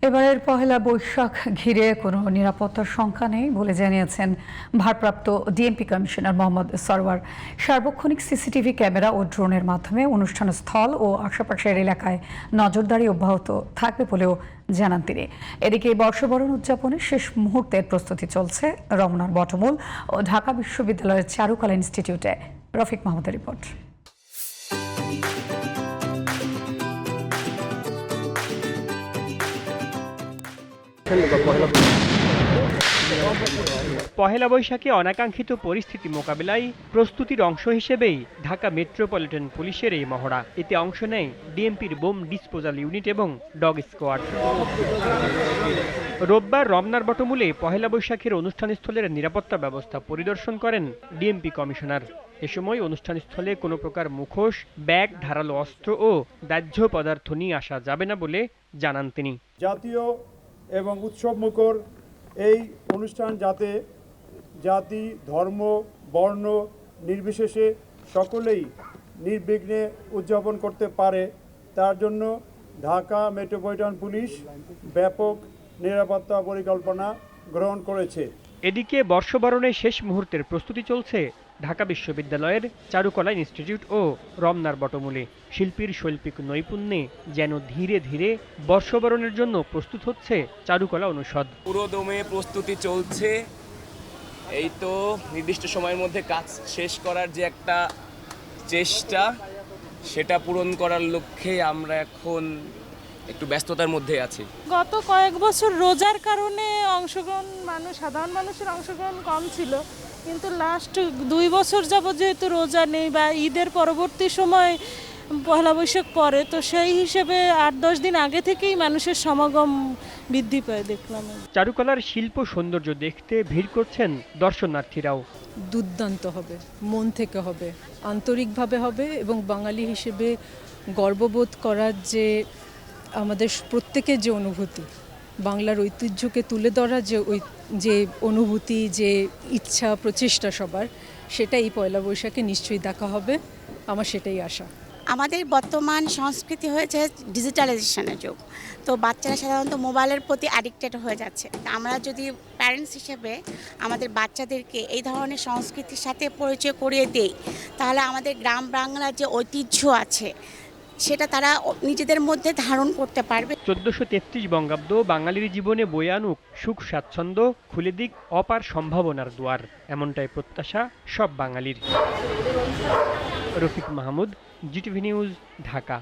এবারের পহেলা বৈশাখ ঘিরে কোনো নিরাপত্তার শঙ্কা নেই বলে জানিয়েছেন ভারপ্রাপ্ত ডিএমপি কমিশনার মোহাম্মদ সরওয়ার। সার্বক্ষণিক সিসিটিভি ক্যামেরা ও ড্রোনের মাধ্যমে অনুষ্ঠান স্থল ও আশেপাশের এলাকায় নজরদারি অব্যাহত থাকবে বলেও জানান তিনি। এদিকে বর্ষবরণ উদযাপনের শেষ মুহূর্তের প্রস্তুতি চলছে রমনার বটমূল ও ঢাকা বিশ্ববিদ্যালয়ের চারুকলা ইনস্টিটিউটে। রফিক মাহমুদের রিপোর্ট। পহেলা বৈশাখে অনাকাঙ্ক্ষিত পরিস্থিতি মোকাবিলায় প্রস্তুতির অংশ হিসেবেই ঢাকা মেট্রোপলিটন পুলিশের এই মহড়া। এতে অংশ নেয় ডিএমপির বোম ডিসপোজাল ইউনিট এবং ডগ স্কোয়াড। রোববার রমনার বটমূলে পহেলা বৈশাখের অনুষ্ঠানস্থলের নিরাপত্তা ব্যবস্থা পরিদর্শন করেন ডিএমপি কমিশনার। এ সময় অনুষ্ঠানস্থলে কোনো প্রকার মুখোশ, ব্যাগ, ধারালো অস্ত্র ও দাহ্য পদার্থ নিয়ে আসা যাবে না বলে জানান তিনি। জাতীয় এবং উৎসবমুখর এই অনুষ্ঠান যাতে জাতি, ধর্ম, বর্ণ নির্বিশেষে সকলেই নির্বিঘ্নে উদযাপন করতে পারে তার জন্য ঢাকা মেট্রোপলিটন পুলিশ ব্যাপক নিরাপত্তা পরিকল্পনা গ্রহণ করেছে। এদিকে বর্ষবরণের শেষ মুহূর্তের প্রস্তুতি চলছে ঢাকা বিশ্ববিদ্যালয়ের চারুকলা ইনস্টিটিউট ও রমনার বটমূলে। শিল্পীর শৈল্পিক নৈপুণ্যে যেন ধীরে ধীরে বর্ষবরণের জন্য প্রস্তুত হচ্ছে চারুকলা অনুষদ। পুরোদমে প্রস্তুতি চলছে। এই তো নির্দিষ্ট সময়ের মধ্যে কাজ শেষ করার যে একটা চেষ্টা, সেটা পূরণ করার লক্ষ্যে আমরা এখন একটু ব্যস্ততার মধ্যে আছি। গত কয়েক বছর রোজার কারণে সাধারণ মানুষের অংশগ্রহণ কম ছিল, কিন্তু লাস্ট 2 বছর যাবত যেহেতু রোজা নেই বা ঈদের পরবর্তী সময় পহেলা বৈশাখ পরে, তো সেই হিসেবে 8-10 দিন আগে থেকেই মানুষের সমাগম বৃদ্ধি পায় দেখলাম। চারুকলার শিল্প সৌন্দর্য দেখতে ভিড় করছেন দর্শনার্থীরাও। দুর্দান্ত হবে, মন থেকে হবে, আন্তরিকভাবে হবে এবং বাঙালি হিসেবে গর্ববোধ করার যে আমাদের প্রত্যেকের যে অনুভূতি, বাংলার ঐতিহ্যকে তুলে ধরার যে অনুভূতি, যে ইচ্ছা, প্রচেষ্টা সবার, সেটা এই পয়লা বৈশাখে নিশ্চয়ই দেখা হবে। আমার সেটাই আশা। আমাদের বর্তমান সংস্কৃতি হয়েছে ডিজিটালাইজেশনের যুগ, তো বাচ্চারা সাধারণত মোবাইলের প্রতি অ্যাডিক্টেড হয়ে যাচ্ছে। আমরা যদি প্যারেন্টস হিসেবে আমাদের বাচ্চাদেরকে এই ধরনের সংস্কৃতির সাথে পরিচয় করিয়ে দেই, তাহলে আমাদের গ্রাম বাংলার যে ঐতিহ্য আছে সেটা তারা নিজেদের মধ্যে ধারণ করতে পারবে। 1433 বঙ্গাব্দ বাঙালির জীবনে বয়ে আনুক সুখ স্বাচ্ছন্দ্য, খুলে দিক অপার সম্ভাবনার দুয়ার, এমনটাই প্রত্যাশা সব বাঙালির। Rafiq Mahmud, GTV news, Dhaka.